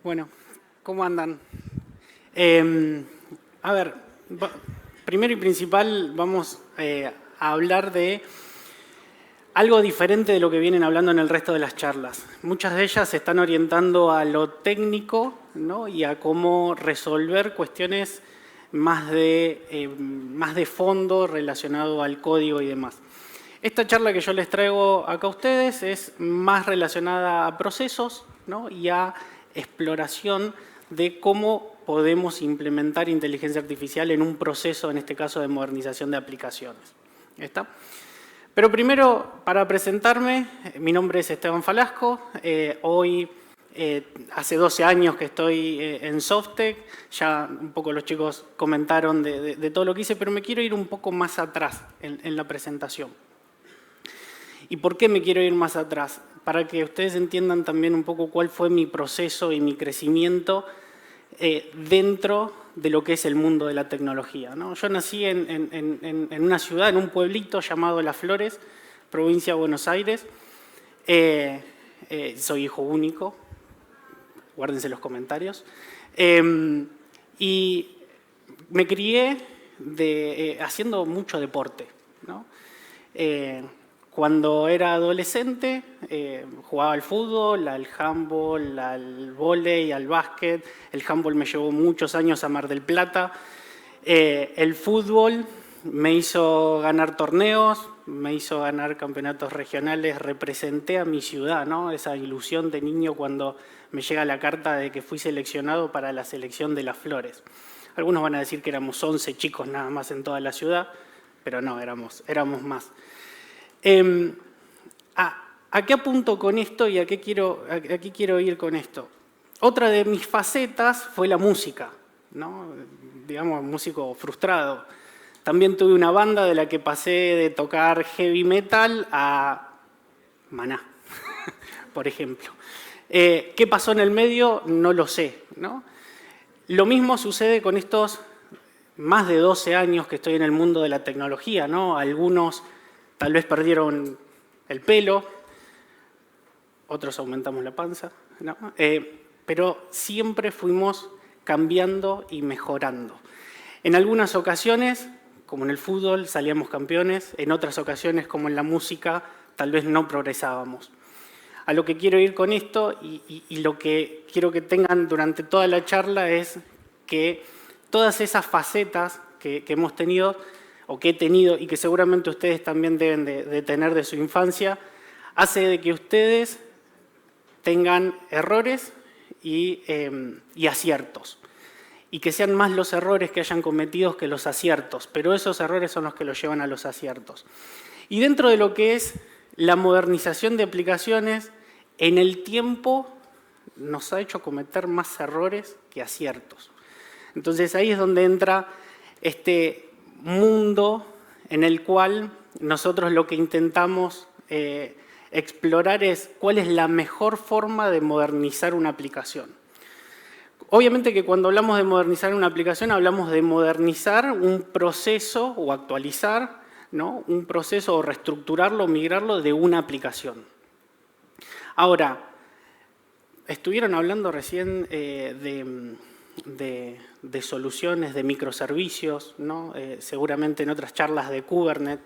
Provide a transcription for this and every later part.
Bueno, ¿cómo andan? A ver, primero y principal vamos a hablar de algo diferente de lo que vienen hablando en el resto de las charlas. Muchas de ellas se están orientando a lo técnico, ¿no? Y a cómo resolver cuestiones más de fondo relacionado al código y demás. Esta charla que yo les traigo acá a ustedes es más relacionada a procesos, ¿no? Y a exploración de cómo podemos implementar inteligencia artificial en un proceso, en este caso de modernización de aplicaciones. ¿Está? Pero primero, para presentarme, mi nombre es Esteban Falasco. Hoy, hace 12 años que estoy en Softec. Ya un poco los chicos comentaron de todo lo que hice, pero me quiero ir un poco más atrás en la presentación. ¿Y por qué me quiero ir más atrás? Para que ustedes entiendan también un poco cuál fue mi proceso y mi crecimiento dentro de lo que es el mundo de la tecnología, ¿no? Yo nací en una ciudad, en un pueblito llamado Las Flores, provincia de Buenos Aires. Soy hijo único, guárdense los comentarios. Y me crié haciendo mucho deporte, ¿no? Cuando era adolescente jugaba al fútbol, al handball, al vóley, al básquet. El handball me llevó muchos años a Mar del Plata. El fútbol me hizo ganar torneos, me hizo ganar campeonatos regionales. Representé a mi ciudad, ¿no? Esa ilusión de niño cuando me llega la carta de que fui seleccionado para la selección de Las Flores. Algunos van a decir que éramos 11 chicos nada más en toda la ciudad, pero no, éramos más. ¿A qué apunto con esto y a qué quiero ir con esto? Otra de mis facetas fue la música, ¿no? Digamos, músico frustrado. También tuve una banda de la que pasé de tocar heavy metal a Maná, por ejemplo. ¿Qué pasó en el medio? No lo sé, ¿no? Lo mismo sucede con estos más de 12 años que estoy en el mundo de la tecnología, ¿no? Algunos tal vez perdieron el pelo, otros aumentamos la panza, ¿no? Pero siempre fuimos cambiando y mejorando. En algunas ocasiones, como en el fútbol, salíamos campeones. En otras ocasiones, como en la música, tal vez no progresábamos. A lo que quiero ir con esto y lo que quiero que tengan durante toda la charla es que todas esas facetas que hemos tenido o que he tenido y que seguramente ustedes también deben de tener de su infancia, hace de que ustedes tengan errores y aciertos. Y que sean más los errores que hayan cometido que los aciertos, pero esos errores son los que los llevan a los aciertos. Y dentro de lo que es la modernización de aplicaciones, en el tiempo nos ha hecho cometer más errores que aciertos. Entonces ahí es donde entra este mundo en el cual nosotros lo que intentamos explorar es cuál es la mejor forma de modernizar una aplicación. Obviamente que cuando hablamos de modernizar una aplicación hablamos de modernizar un proceso o actualizar, ¿no? Un proceso o reestructurarlo, migrarlo de una aplicación. Ahora, estuvieron hablando recién de soluciones, de microservicios, ¿no? Seguramente en otras charlas de Kubernetes.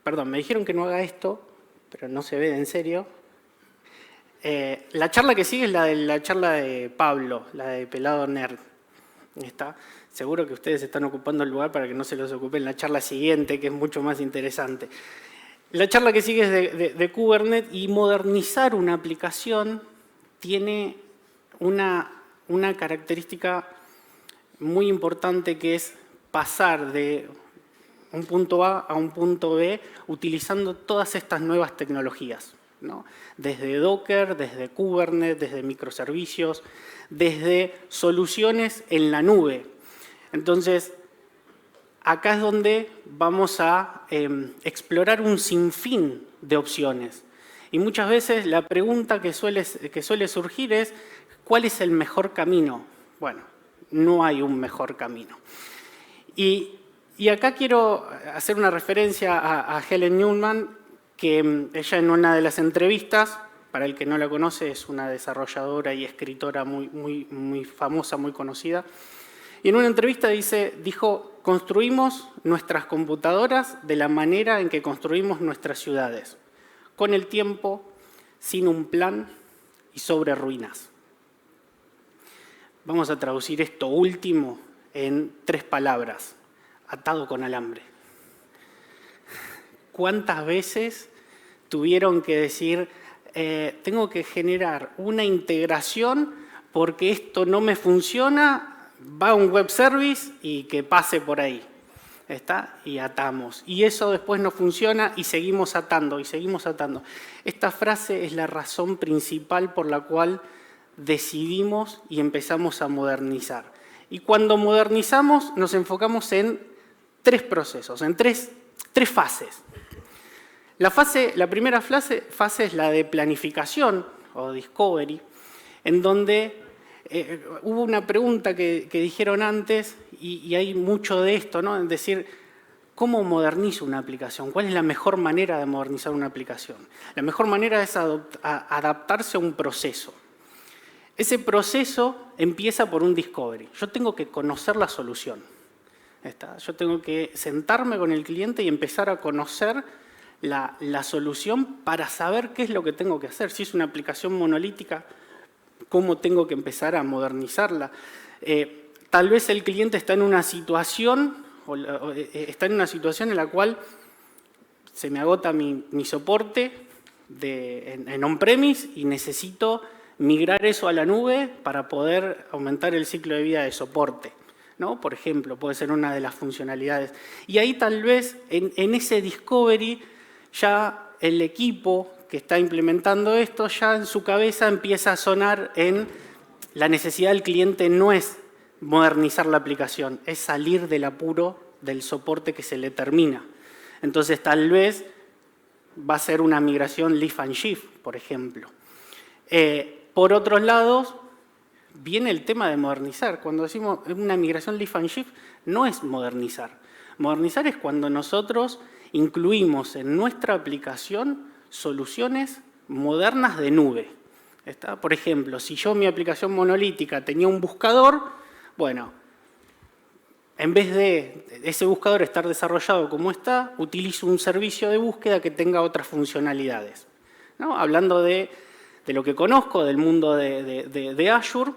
Perdón, me dijeron que no haga esto, pero no se ve en serio. La charla que sigue es la charla de Pablo, la de Pelado Nerd. ¿Está? Seguro que ustedes están ocupando el lugar para que no se los ocupe en la charla siguiente, que es mucho más interesante. La charla que sigue es de Kubernetes y modernizar una aplicación tiene una característica muy importante que es pasar de un punto A a un punto B utilizando todas estas nuevas tecnologías, ¿no? Desde Docker, desde Kubernetes, desde microservicios, desde soluciones en la nube. Entonces, acá es donde vamos a explorar un sinfín de opciones. Y muchas veces la pregunta que suele surgir es, ¿cuál es el mejor camino? Bueno, no hay un mejor camino. Y acá quiero hacer una referencia a Helen Newman, que ella en una de las entrevistas para el que no la conoce, es una desarrolladora y escritora muy famosa, muy conocida. Y en una entrevista dijo, construimos nuestras computadoras de la manera en que construimos nuestras ciudades, con el tiempo, sin un plan y sobre ruinas. Vamos a traducir esto último en 3 palabras, atado con alambre. ¿Cuántas veces tuvieron que decir, tengo que generar una integración porque esto no me funciona, va a un web service y que pase por ahí? ¿Está? Y atamos. Y eso después no funciona y seguimos atando, y seguimos atando. Esta frase es la razón principal por la cual decidimos y empezamos a modernizar. Y cuando modernizamos nos enfocamos en 3 procesos, en tres fases. La primera fase es la de planificación o discovery, en donde hubo una pregunta que dijeron antes y hay mucho de esto, ¿no? Es decir, ¿cómo modernizo una aplicación? ¿Cuál es la mejor manera de modernizar una aplicación? La mejor manera es adaptarse a un proceso. Ese proceso empieza por un discovery. Yo tengo que conocer la solución. Yo tengo que sentarme con el cliente y empezar a conocer la solución para saber qué es lo que tengo que hacer. Si es una aplicación monolítica, ¿cómo tengo que empezar a modernizarla? Tal vez el cliente está en una situación en la cual se me agota mi soporte en on-premise y necesito migrar eso a la nube para poder aumentar el ciclo de vida de soporte, ¿no? Por ejemplo, puede ser una de las funcionalidades. Y ahí tal vez en ese discovery ya el equipo que está implementando esto, ya en su cabeza empieza a sonar en la necesidad del cliente no es modernizar la aplicación, es salir del apuro del soporte que se le termina. Entonces tal vez va a ser una migración lift and shift, por ejemplo. Por otros lados, viene el tema de modernizar. Cuando decimos una migración lift and shift, no es modernizar. Modernizar es cuando nosotros incluimos en nuestra aplicación soluciones modernas de nube. ¿Está? Por ejemplo, si yo mi aplicación monolítica tenía un buscador, bueno, en vez de ese buscador estar desarrollado como está, utilizo un servicio de búsqueda que tenga otras funcionalidades, ¿no? Hablando de lo que conozco del mundo de Azure,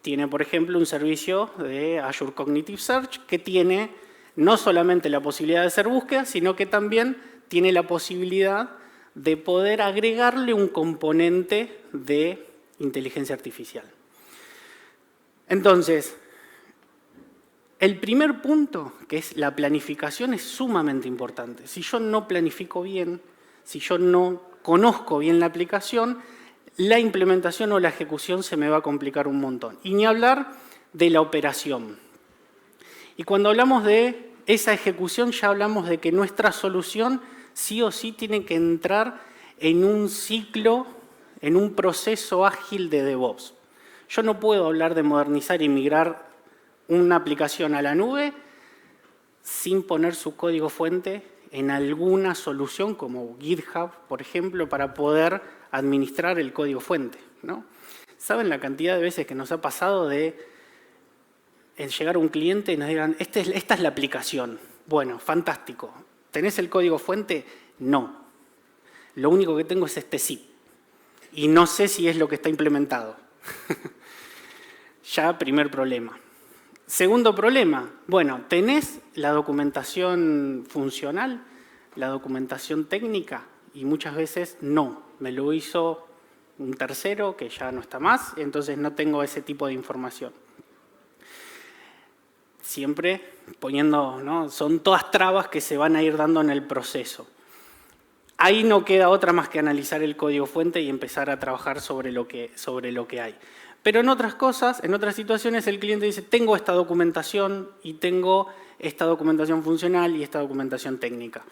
tiene, por ejemplo, un servicio de Azure Cognitive Search que tiene no solamente la posibilidad de hacer búsqueda, sino que también tiene la posibilidad de poder agregarle un componente de inteligencia artificial. Entonces, el primer punto, que es la planificación, es sumamente importante. Si yo no planifico bien, si yo no conozco bien la aplicación, la implementación o la ejecución se me va a complicar un montón. Y ni hablar de la operación. Y cuando hablamos de esa ejecución, ya hablamos de que nuestra solución sí o sí tiene que entrar en un ciclo, en un proceso ágil de DevOps. Yo no puedo hablar de modernizar y migrar una aplicación a la nube sin poner su código fuente en alguna solución como GitHub, por ejemplo, para poder administrar el código fuente, ¿no? ¿Saben la cantidad de veces que nos ha pasado de llegar a un cliente y nos digan, esta es la aplicación? Bueno, fantástico. ¿Tenés el código fuente? No. Lo único que tengo es este zip. Y no sé si es lo que está implementado. Ya, primer problema. Segundo problema, bueno, ¿tenés la documentación funcional, la documentación técnica? Y muchas veces no, me lo hizo un tercero que ya no está más, entonces no tengo ese tipo de información. Siempre poniendo, ¿no? Son todas trabas que se van a ir dando en el proceso. Ahí no queda otra más que analizar el código fuente y empezar a trabajar sobre lo que hay. Pero en otras cosas, en otras situaciones, el cliente dice, tengo esta documentación y tengo esta documentación funcional y esta documentación técnica.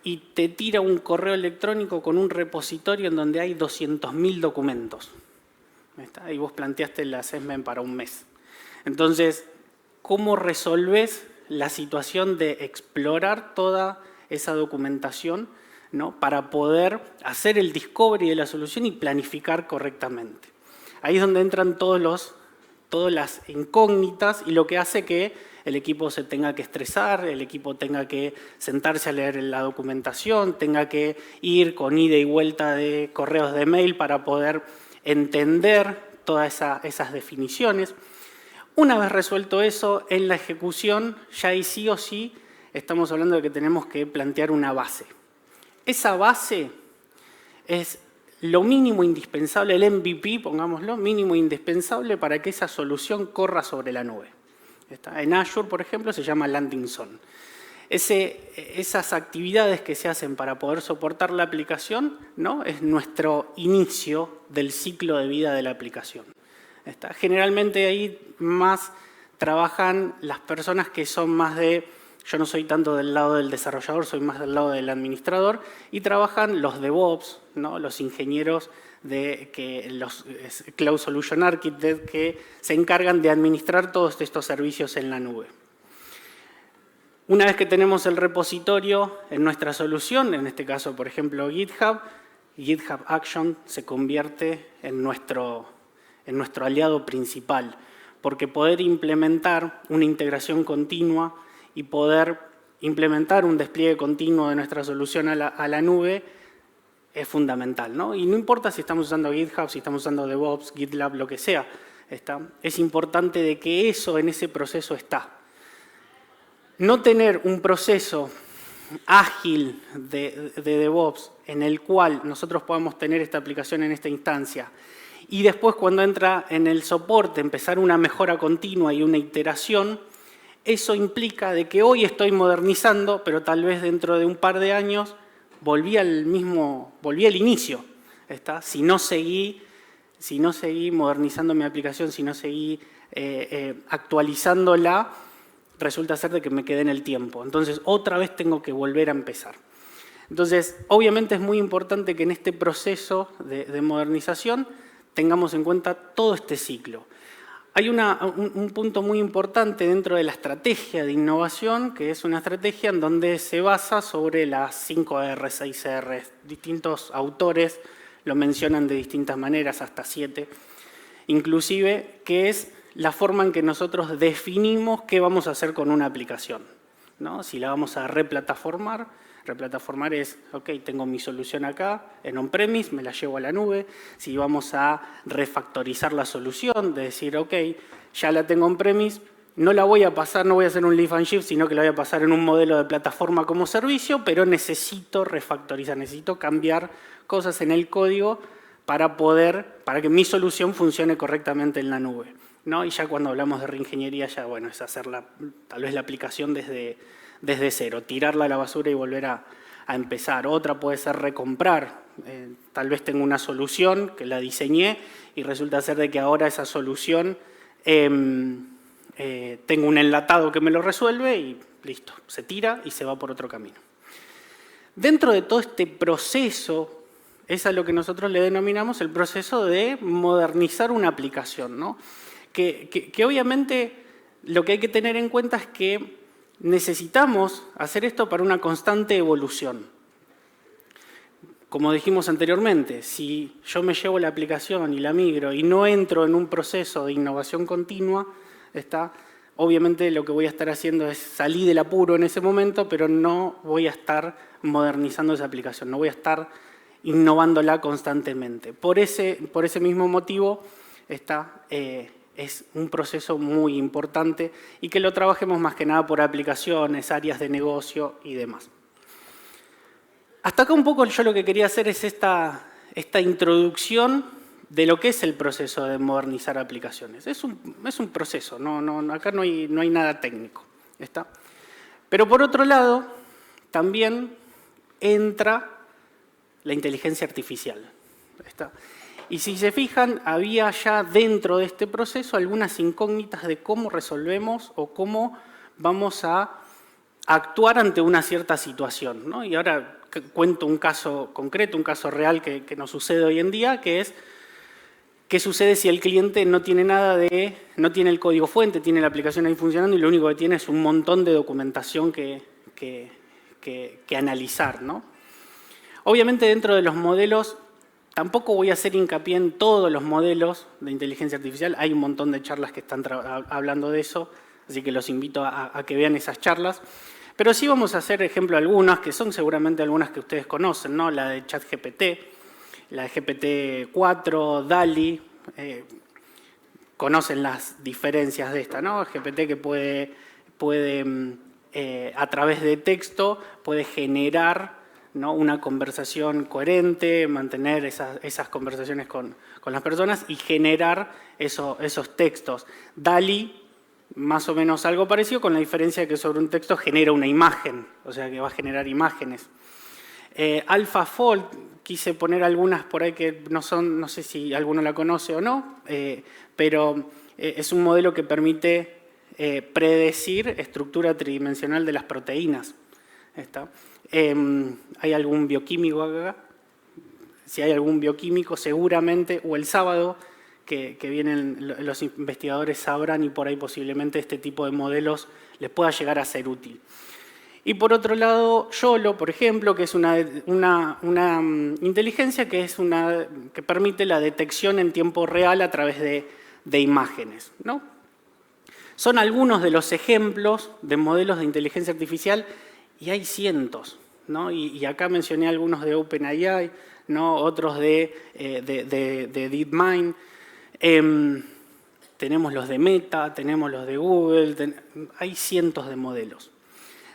Y te tira un correo electrónico con un repositorio en donde hay 200.000 documentos. ¿Está? Y vos planteaste el assessment para un mes. Entonces, ¿cómo resolvés la situación de explorar toda esa documentación ¿no? Para poder hacer el discovery de la solución y planificar correctamente. Ahí es donde entran todas las incógnitas y lo que hace que el equipo se tenga que estresar, el equipo tenga que sentarse a leer la documentación, tenga que ir con ida y vuelta de correos de mail para poder entender todas esas definiciones. Una vez resuelto eso, en la ejecución ya ahí sí o sí estamos hablando de que tenemos que plantear una base. Esa base es lo mínimo indispensable, el MVP, pongámoslo, mínimo indispensable para que esa solución corra sobre la nube. En Azure, por ejemplo, se llama Landing Zone. Esas actividades que se hacen para poder soportar la aplicación, ¿no? Es nuestro inicio del ciclo de vida de la aplicación. Generalmente ahí más trabajan las personas que son más de, yo no soy tanto del lado del desarrollador, soy más del lado del administrador, y trabajan los DevOps, ¿no? Los ingenieros los Cloud Solution Architects que se encargan de administrar todos estos servicios en la nube. Una vez que tenemos el repositorio en nuestra solución, en este caso, por ejemplo, GitHub Action se convierte en nuestro aliado principal, porque poder implementar una integración continua y poder implementar un despliegue continuo de nuestra solución a la nube es fundamental, ¿no? Y no importa si estamos usando GitHub, si estamos usando DevOps, GitLab, lo que sea, es importante de que eso en ese proceso está. No tener un proceso ágil de DevOps en el cual nosotros podamos tener esta aplicación en esta instancia y después cuando entra en el soporte empezar una mejora continua y una iteración, eso implica de que hoy estoy modernizando, pero tal vez dentro de un par de años volví al inicio. Si no seguí modernizando mi aplicación, si no seguí actualizándola, resulta ser de que me quedé en el tiempo. Entonces, otra vez tengo que volver a empezar. Entonces, obviamente es muy importante que en este proceso de modernización tengamos en cuenta todo este ciclo. Hay un punto muy importante dentro de la estrategia de innovación, que es una estrategia en donde se basa sobre las 5R, 6R. Distintos autores lo mencionan de distintas maneras, hasta 7. Inclusive, que es la forma en que nosotros definimos qué vamos a hacer con una aplicación, ¿no? Si la vamos a replataformar es, ok, tengo mi solución acá, en on-premise, me la llevo a la nube. Si vamos a refactorizar la solución, de decir, ok, ya la tengo on-premise, no la voy a pasar, no voy a hacer un lift and shift, sino que la voy a pasar en un modelo de plataforma como servicio, pero necesito refactorizar, necesito cambiar cosas en el código para que mi solución funcione correctamente en la nube, ¿no? Y ya cuando hablamos de reingeniería, ya bueno, es hacer tal vez la aplicación desde cero, tirarla a la basura y volver a empezar. Otra puede ser recomprar. Tal vez tengo una solución que la diseñé y resulta ser de que ahora esa solución tengo un enlatado que me lo resuelve y listo, se tira y se va por otro camino. Dentro de todo este proceso, es a lo que nosotros le denominamos el proceso de modernizar una aplicación, ¿no? Que obviamente lo que hay que tener en cuenta es que necesitamos hacer esto para una constante evolución. Como dijimos anteriormente, si yo me llevo la aplicación y la migro y no entro en un proceso de innovación continua, obviamente lo que voy a estar haciendo es salir del apuro en ese momento, pero no voy a estar modernizando esa aplicación, no voy a estar innovándola constantemente. Por ese mismo motivo es un proceso muy importante y que lo trabajemos más que nada por aplicaciones, áreas de negocio y demás. Hasta acá un poco yo lo que quería hacer es esta introducción de lo que es el proceso de modernizar aplicaciones. Es un proceso, acá no hay nada técnico. Pero por otro lado, también entra la inteligencia artificial. Y si se fijan, había ya dentro de este proceso algunas incógnitas de cómo resolvemos o cómo vamos a actuar ante una cierta situación, ¿no? Y ahora cuento un caso concreto, un caso real que nos sucede hoy en día, que es qué sucede si el cliente no tiene no tiene el código fuente, tiene la aplicación ahí funcionando y lo único que tiene es un montón de documentación que analizar, ¿no? Obviamente dentro de los modelos, tampoco voy a hacer hincapié en todos los modelos de inteligencia artificial. Hay un montón de charlas que están hablando de eso, así que los invito a que vean esas charlas. Pero sí vamos a hacer ejemplo algunas, que son seguramente algunas que ustedes conocen, ¿no? La de ChatGPT, la de GPT-4, DALL-E. Conocen las diferencias de esta, ¿no? GPT que puede a través de texto, puede generar, ¿no?, una conversación coherente, mantener esas conversaciones con las personas y generar esos textos. DALL-E, más o menos algo parecido, con la diferencia de que sobre un texto genera una imagen, o sea que va a generar imágenes. AlphaFold, quise poner algunas por ahí que no sé si alguno la conoce o no, pero es un modelo que permite predecir estructura tridimensional de las proteínas. ¿Hay algún bioquímico acá? Si hay algún bioquímico, seguramente, o el sábado que vienen los investigadores sabrán, y por ahí posiblemente este tipo de modelos les pueda llegar a ser útil. Y por otro lado, YOLO, por ejemplo, que es una inteligencia que permite la detección en tiempo real a través de imágenes, ¿no? Son algunos de los ejemplos de modelos de inteligencia artificial y hay cientos, ¿no? Y acá mencioné algunos de OpenAI, ¿no?, otros de DeepMind. Tenemos los de Meta, tenemos los de Google, hay cientos de modelos.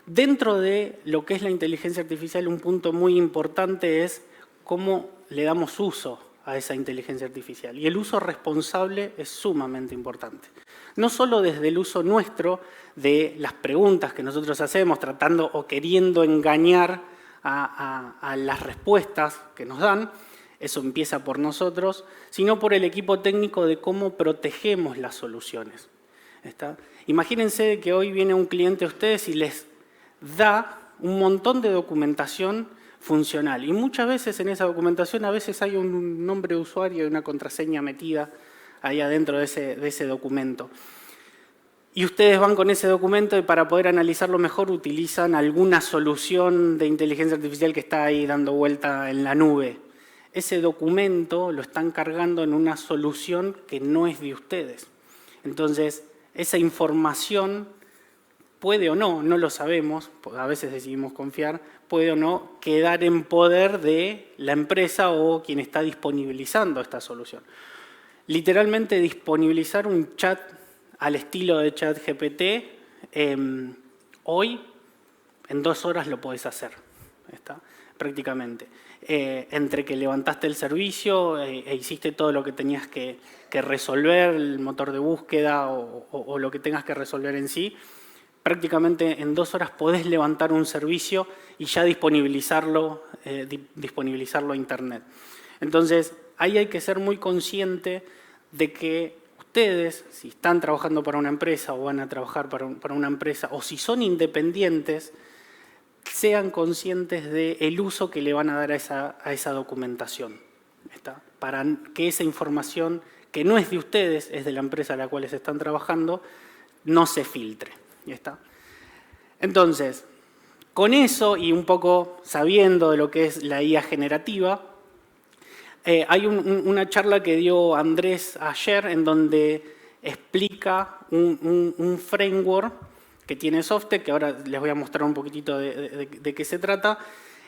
Dentro de lo que es la inteligencia artificial, un punto muy importante es cómo le damos uso a esa inteligencia artificial. Y el uso responsable es sumamente importante. No solo desde el uso nuestro de las preguntas que nosotros hacemos, tratando o queriendo engañar a las respuestas que nos dan, eso empieza por nosotros, sino por el equipo técnico de cómo protegemos las soluciones. Imagínense que hoy viene un cliente a ustedes y les da un montón de documentación funcional. Y muchas veces en esa documentación a veces hay un nombre de usuario y una contraseña metida ahí adentro de ese documento. Y ustedes van con ese documento y para poder analizarlo mejor utilizan alguna solución de inteligencia artificial que está ahí dando vuelta en la nube. Ese documento lo están cargando en una solución que no es de ustedes. Entonces, esa información puede o no lo sabemos, a veces decidimos confiar, puede o no quedar en poder de la empresa o quien está disponibilizando esta solución. Literalmente disponibilizar un chat al estilo de ChatGPT, hoy en 2 horas lo podés hacer, prácticamente. Entre que levantaste el servicio e hiciste todo lo que tenías que resolver, el motor de búsqueda o lo que tengas que resolver en sí, prácticamente en 2 horas podés levantar un servicio y ya disponibilizarlo a Internet. Entonces, ahí hay que ser muy consciente de que ustedes, si están trabajando para una empresa o van a trabajar para una empresa, o si son independientes, sean conscientes del uso que le van a dar a esa documentación, para que esa información que no es de ustedes, es de la empresa a la cual están trabajando, no se filtre. Entonces, con eso y un poco sabiendo de lo que es la IA generativa, hay una charla que dio Andrés ayer en donde explica un framework que tiene Softtek, que ahora les voy a mostrar un poquitito de qué se trata,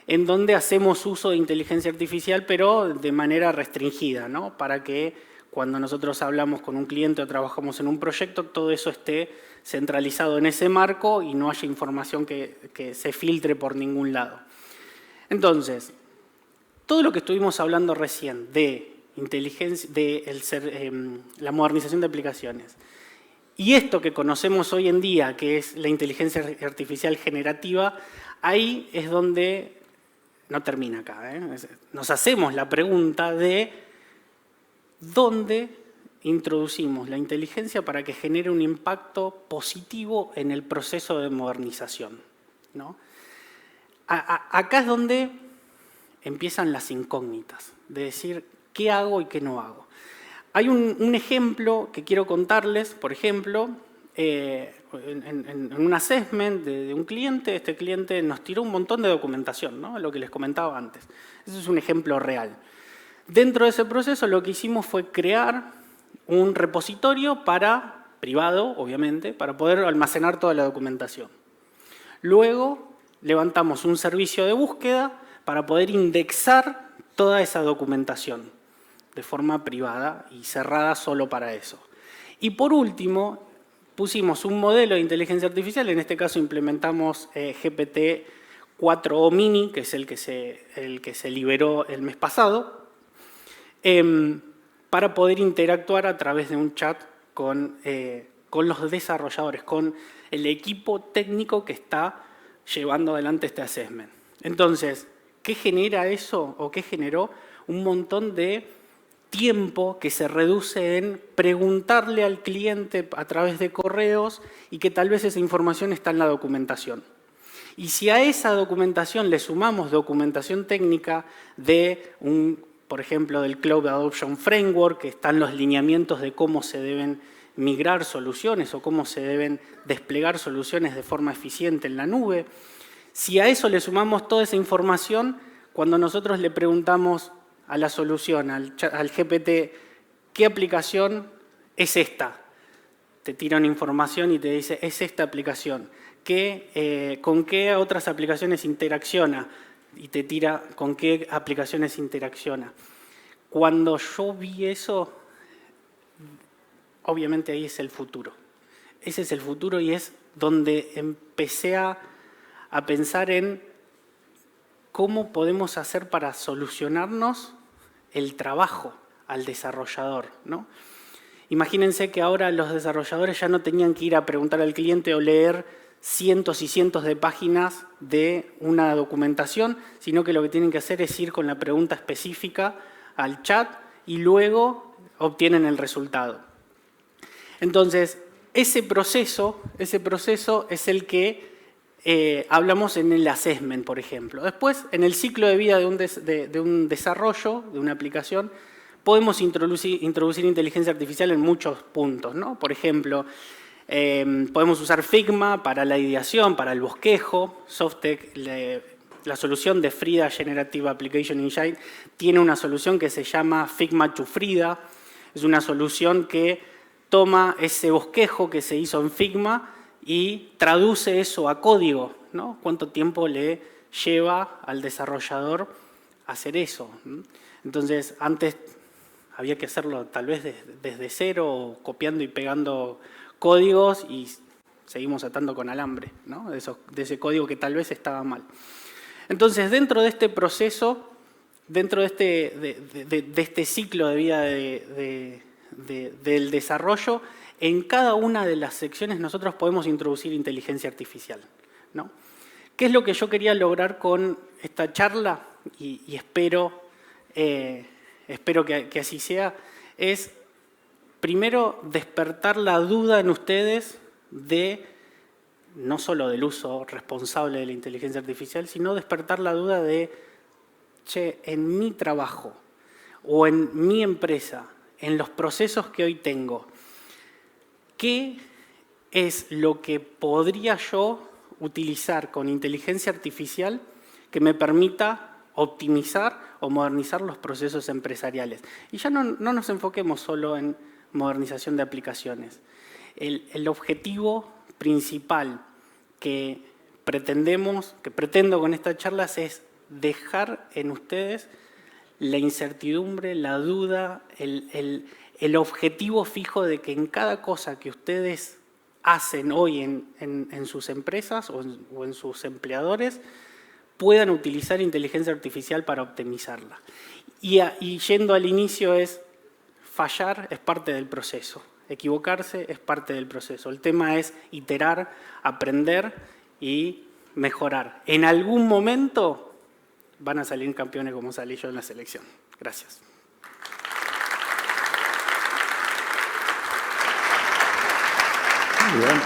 en donde hacemos uso de inteligencia artificial, pero de manera restringida, ¿no? Para que cuando nosotros hablamos con un cliente o trabajamos en un proyecto, todo eso esté centralizado en ese marco y no haya información que se filtre por ningún lado. Entonces, todo lo que estuvimos hablando recién de inteligencia, la modernización de aplicaciones, y esto que conocemos hoy en día, que es la inteligencia artificial generativa, ahí es donde no termina acá. Nos hacemos la pregunta de dónde introducimos la inteligencia para que genere un impacto positivo en el proceso de modernización, ¿no? Acá es donde empiezan las incógnitas, de decir qué hago y qué no hago. Hay un ejemplo que quiero contarles, por ejemplo, en un assessment de un cliente, este cliente nos tiró un montón de documentación, ¿no? Lo que les comentaba antes. Ese es un ejemplo real. Dentro de ese proceso lo que hicimos fue crear un repositorio privado, obviamente, para poder almacenar toda la documentación. Luego levantamos un servicio de búsqueda para poder indexar toda esa documentación de forma privada y cerrada solo para eso. Y por último, pusimos un modelo de inteligencia artificial, en este caso implementamos GPT-4o Mini, que es el que se liberó el mes pasado, para poder interactuar a través de un chat con los desarrolladores, con el equipo técnico que está llevando adelante este assessment. Entonces, ¿qué genera eso o qué generó? Un montón de tiempo que se reduce en preguntarle al cliente a través de correos y que tal vez esa información está en la documentación. Y si a esa documentación le sumamos documentación técnica por ejemplo, del Cloud Adoption Framework, que están los lineamientos de cómo se deben migrar soluciones o cómo se deben desplegar soluciones de forma eficiente en la nube, si a eso le sumamos toda esa información, cuando nosotros le preguntamos a la solución, al GPT, ¿qué aplicación es esta? Te tira una información y te dice, es esta aplicación. ¿Con qué otras aplicaciones interacciona? Y te tira con qué aplicaciones interacciona. Cuando yo vi eso, obviamente ahí es el futuro. Ese es el futuro y es donde empecé a pensar en cómo podemos hacer para solucionarnos el trabajo al desarrollador, ¿no? Imagínense que ahora los desarrolladores ya no tenían que ir a preguntar al cliente o leer cientos y cientos de páginas de una documentación, sino que lo que tienen que hacer es ir con la pregunta específica al chat y luego obtienen el resultado. Entonces, ese proceso es el que hablamos en el assessment, por ejemplo. Después, en el ciclo de vida de un desarrollo, de una aplicación, podemos introducir inteligencia artificial en muchos puntos, ¿no? Por ejemplo, podemos usar Figma para la ideación, para el bosquejo. Softtek, la solución de Frida Generative Application Engine, tiene una solución que se llama Figma to Frida. Es una solución que toma ese bosquejo que se hizo en Figma y traduce eso a código, ¿no? ¿Cuánto tiempo le lleva al desarrollador hacer eso? Entonces, antes había que hacerlo tal vez desde cero, copiando y pegando códigos y seguimos atando con alambre, ¿no? De ese código que tal vez estaba mal. Entonces, dentro de este proceso, dentro de este ciclo de vida del desarrollo, en cada una de las secciones nosotros podemos introducir inteligencia artificial, ¿no? ¿Qué es lo que yo quería lograr con esta charla? Y espero que así sea. Es, primero, despertar la duda en ustedes no solo del uso responsable de la inteligencia artificial, sino despertar la duda de, che, en mi trabajo o en mi empresa, en los procesos que hoy tengo, ¿qué es lo que podría yo utilizar con inteligencia artificial que me permita optimizar o modernizar los procesos empresariales? Y ya no nos enfoquemos solo en modernización de aplicaciones. El objetivo principal que pretendo con estas charlas es dejar en ustedes la incertidumbre, la duda, el objetivo fijo de que en cada cosa que ustedes hacen hoy en sus empresas o en sus empleadores puedan utilizar inteligencia artificial para optimizarla. Y yendo al inicio fallar es parte del proceso, equivocarse es parte del proceso. El tema es iterar, aprender y mejorar. En algún momento van a salir campeones como salí yo en la selección. Gracias. Muy bien.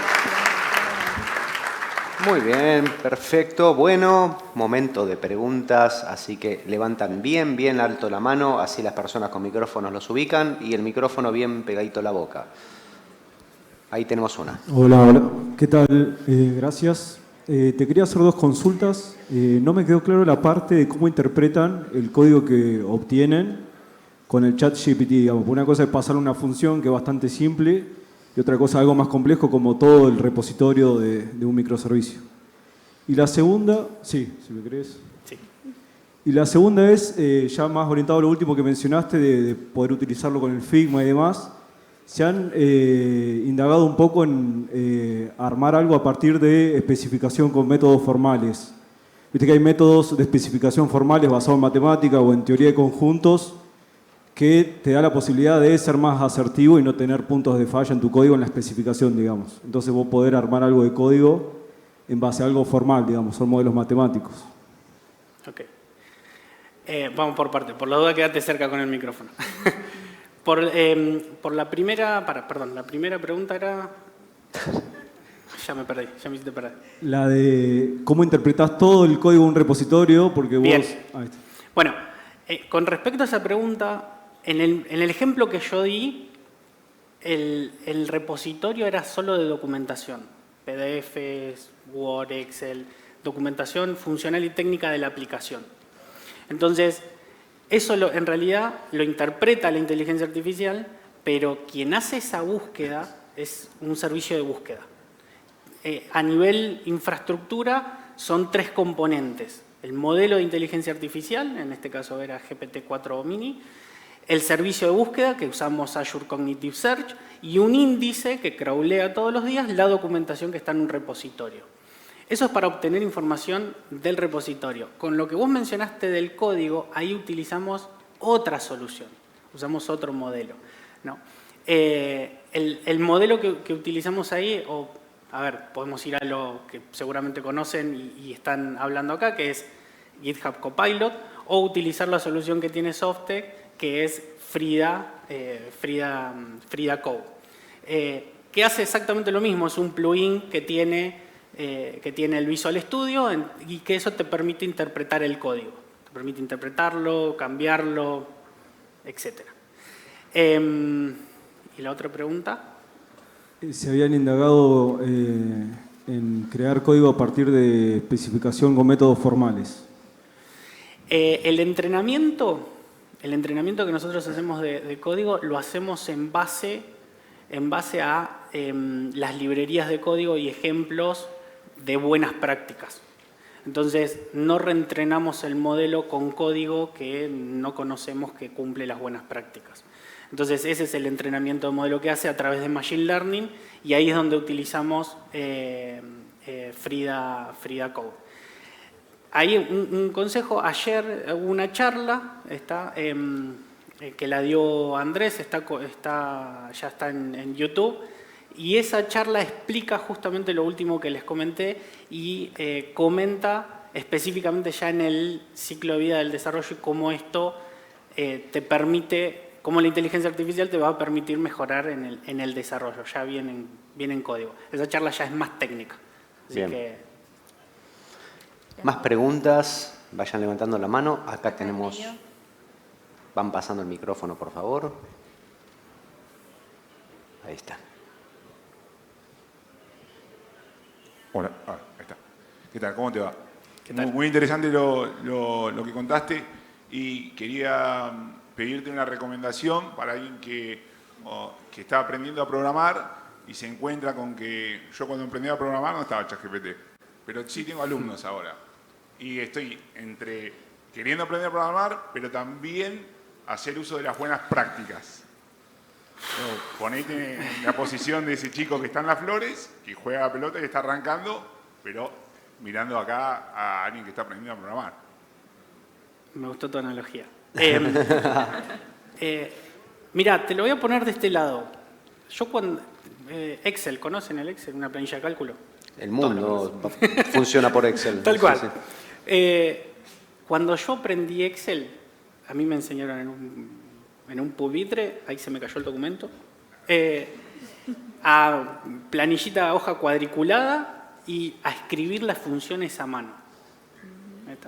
Muy bien, perfecto. Bueno, momento de preguntas, así que levantan bien alto la mano, así las personas con micrófonos los ubican y el micrófono bien pegadito a la boca. Ahí tenemos una. Hola, hola. ¿Qué tal? Gracias. Te quería hacer dos consultas. No me quedó claro la parte de cómo interpretan el código que obtienen con el chat GPT. Digamos. Una cosa es pasar una función que es bastante simple y otra cosa algo más complejo como todo el repositorio de un microservicio. Y la segunda, sí, si me crees. Sí. Y la segunda es, ya más orientado a lo último que mencionaste, de poder utilizarlo con el Figma y demás. ¿Se han indagado un poco en armar algo a partir de especificación con métodos formales? Viste que hay métodos de especificación formales basados en matemática o en teoría de conjuntos que te da la posibilidad de ser más asertivo y no tener puntos de falla en tu código en la especificación, digamos. Entonces vos poder armar algo de código en base a algo formal, digamos, son modelos matemáticos. Ok. Vamos por parte. Por la duda, quédate cerca con el micrófono. Por la primera... Perdón, la primera pregunta era... Ya me perdí, ya me hiciste perder. La de cómo interpretás todo el código de un repositorio, porque vos... Bien. Ahí está. Bueno, con respecto a esa pregunta, en el ejemplo que yo di, el repositorio era solo de documentación. PDFs, Word, Excel, documentación funcional y técnica de la aplicación. Entonces, eso en realidad lo interpreta la inteligencia artificial, pero quien hace esa búsqueda es un servicio de búsqueda. A nivel infraestructura son 3 componentes. El modelo de inteligencia artificial, en este caso era GPT-4 Mini, el servicio de búsqueda, que usamos Azure Cognitive Search, y un índice que crawlea todos los días la documentación que está en un repositorio. Eso es para obtener información del repositorio. Con lo que vos mencionaste del código, ahí utilizamos otra solución, usamos otro modelo, ¿no? El modelo que utilizamos ahí, podemos ir a lo que seguramente conocen y están hablando acá, que es GitHub Copilot, o utilizar la solución que tiene Softtek, que es Frida Code. Que hace exactamente lo mismo, es un plugin que tiene el Visual Studio y que eso te permite interpretar el código. Te permite interpretarlo, cambiarlo, etc. ¿Y la otra pregunta? Se habían indagado en crear código a partir de especificación con métodos formales. El entrenamiento que nosotros hacemos de código lo hacemos en base a las librerías de código y ejemplos de buenas prácticas. Entonces, no reentrenamos el modelo con código que no conocemos que cumple las buenas prácticas. Entonces, ese es el entrenamiento de modelo que hace a través de Machine Learning y ahí es donde utilizamos Frida Code. Ahí un consejo, ayer hubo una charla que la dio Andrés, ya está en YouTube, y esa charla explica justamente lo último que les comenté y comenta específicamente ya en el ciclo de vida del desarrollo y cómo esto te permite, cómo la inteligencia artificial te va a permitir mejorar en el desarrollo, ya viene en código. Esa charla ya es más técnica. Así Bien. que, Más preguntas, vayan levantando la mano. Acá tenemos... Van pasando el micrófono, por favor. Ahí está. Hola, ahí está. ¿Qué tal? ¿Cómo te va? ¿Qué tal? Muy interesante lo que contaste y quería pedirte una recomendación para alguien que está aprendiendo a programar y se encuentra con que yo cuando aprendí a programar no estaba ChatGPT, pero sí tengo alumnos ahora y estoy entre queriendo aprender a programar, pero también hacer uso de las buenas prácticas. Ponete en la posición de ese chico que está en las flores, que juega a pelota y está arrancando, pero mirando acá a alguien que está aprendiendo a programar. Me gustó tu analogía. Mira, te lo voy a poner de este lado. Yo cuando... Excel, ¿conocen el Excel? Una planilla de cálculo. El mundo funciona por Excel. Tal cual. Sí, sí. Cuando yo aprendí Excel, a mí me enseñaron en un pupitre, ahí se me cayó el documento, a planillita, hoja cuadriculada y a escribir las funciones a mano.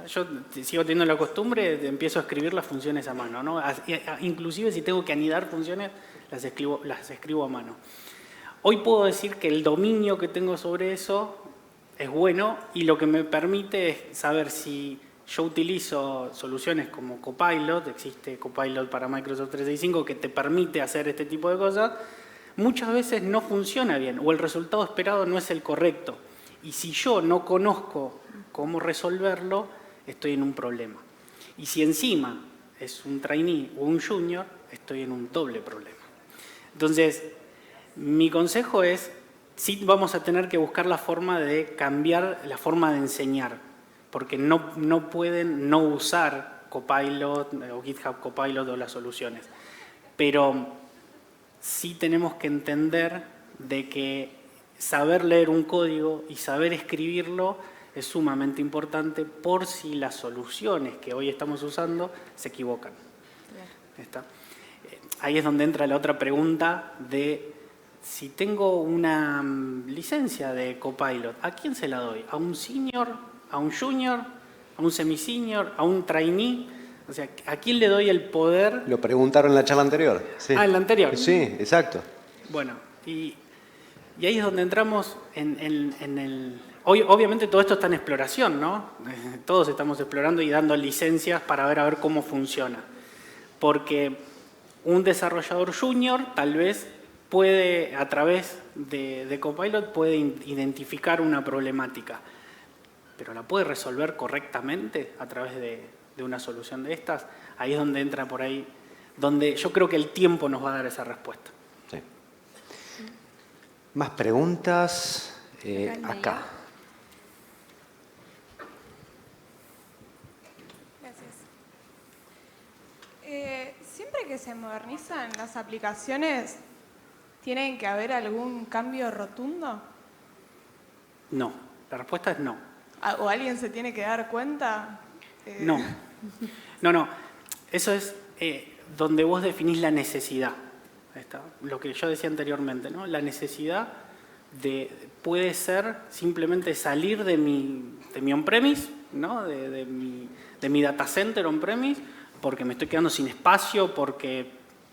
Yo sigo teniendo la costumbre, empiezo a escribir las funciones a mano, ¿no? Inclusive si tengo que anidar funciones, las escribo a mano. Hoy puedo decir que el dominio que tengo sobre eso es bueno y lo que me permite es saber si yo utilizo soluciones como Copilot, existe Copilot para Microsoft 365 que te permite hacer este tipo de cosas, muchas veces no funciona bien o el resultado esperado no es el correcto. Y si yo no conozco cómo resolverlo, estoy en un problema. Y si encima es un trainee o un junior, estoy en un doble problema. Entonces, mi consejo es, sí vamos a tener que buscar la forma de cambiar la forma de enseñar, porque no pueden no usar Copilot o GitHub Copilot o las soluciones. Pero sí tenemos que entender de que saber leer un código y saber escribirlo es sumamente importante por si las soluciones que hoy estamos usando se equivocan. ¿Está? Ahí es donde entra la otra pregunta de si tengo una licencia de Copilot, ¿a quién se la doy? ¿A un senior? ¿A un junior? ¿A un semi-senior? ¿A un trainee? O sea, ¿a quién le doy el poder? Lo preguntaron en la charla anterior. Sí. Ah, en la anterior. Sí, exacto. Bueno, y ahí es donde entramos en el... Hoy, obviamente todo esto está en exploración, ¿no? Todos estamos explorando y dando licencias para ver cómo funciona. Porque un desarrollador junior tal vez puede, a través de Copilot, puede identificar una problemática, pero la puede resolver correctamente a través de una solución de estas. Ahí es donde entra por ahí, donde yo creo que el tiempo nos va a dar esa respuesta. Sí. ¿Más preguntas? Acá. Gracias. Siempre que se modernizan las aplicaciones, ¿tienen que haber algún cambio rotundo? No, la respuesta es no. ¿O alguien se tiene que dar cuenta? No. Eso es donde vos definís la necesidad. ¿Está? Lo que yo decía anteriormente, ¿no? La necesidad puede ser simplemente salir de mi on-premise, ¿no? de mi data center on-premise, porque me estoy quedando sin espacio, porque,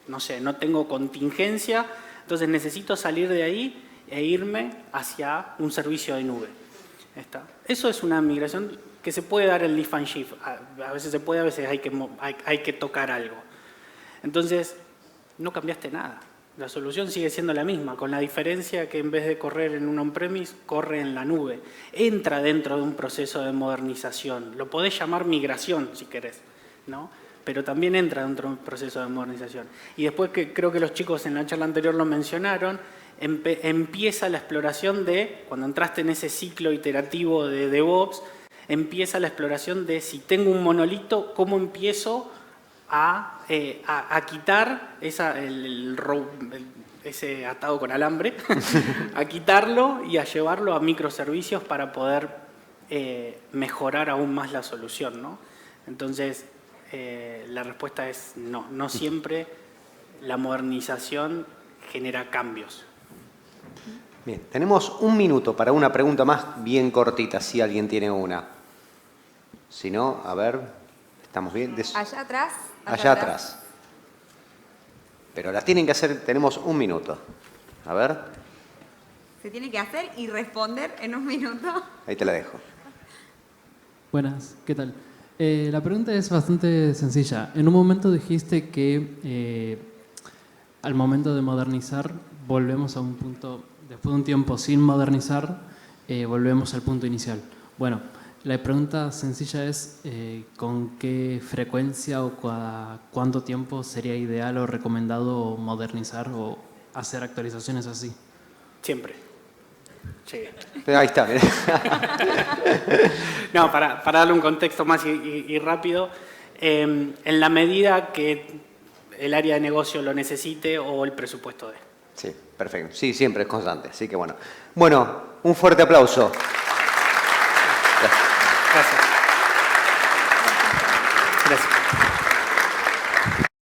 no sé, no tengo contingencia. Entonces necesito salir de ahí e irme hacia un servicio de nube. ¿Está? Eso es una migración que se puede dar en lift and shift. A veces se puede, a veces hay que tocar algo. Entonces, no cambiaste nada. La solución sigue siendo la misma, con la diferencia que en vez de correr en un on-premise, corre en la nube. Entra dentro de un proceso de modernización. Lo podés llamar migración, si querés, ¿no? Pero también entra dentro de un proceso de modernización. Y después, que creo que los chicos en la charla anterior lo mencionaron, empieza la exploración de, cuando entraste en ese ciclo iterativo de DevOps, empieza la exploración de si tengo un monolito, ¿cómo empiezo a quitar ese atado con alambre, a quitarlo y a llevarlo a microservicios para poder mejorar aún más la solución, ¿no? Entonces, la respuesta es no. No siempre la modernización genera cambios. Bien, tenemos un minuto para una pregunta más bien cortita, si alguien tiene una. Si no, a ver, ¿estamos bien? Allá atrás. Allá atrás. Pero la tienen que hacer, tenemos un minuto. A ver. Se tiene que hacer y responder en un minuto. Ahí te la dejo. Buenas, ¿qué tal? La pregunta es bastante sencilla. En un momento dijiste que al momento de modernizar volvemos a un punto, después de un tiempo sin modernizar, volvemos al punto inicial. Bueno, la pregunta sencilla es ¿con qué frecuencia o cada cuánto tiempo sería ideal o recomendado modernizar o hacer actualizaciones así? Siempre. Sí. Ahí está, mirá. No, para darle un contexto más y rápido, en la medida que el área de negocio lo necesite o el presupuesto dé. Sí, perfecto. Sí, siempre es constante. Así que bueno. Bueno, un fuerte aplauso.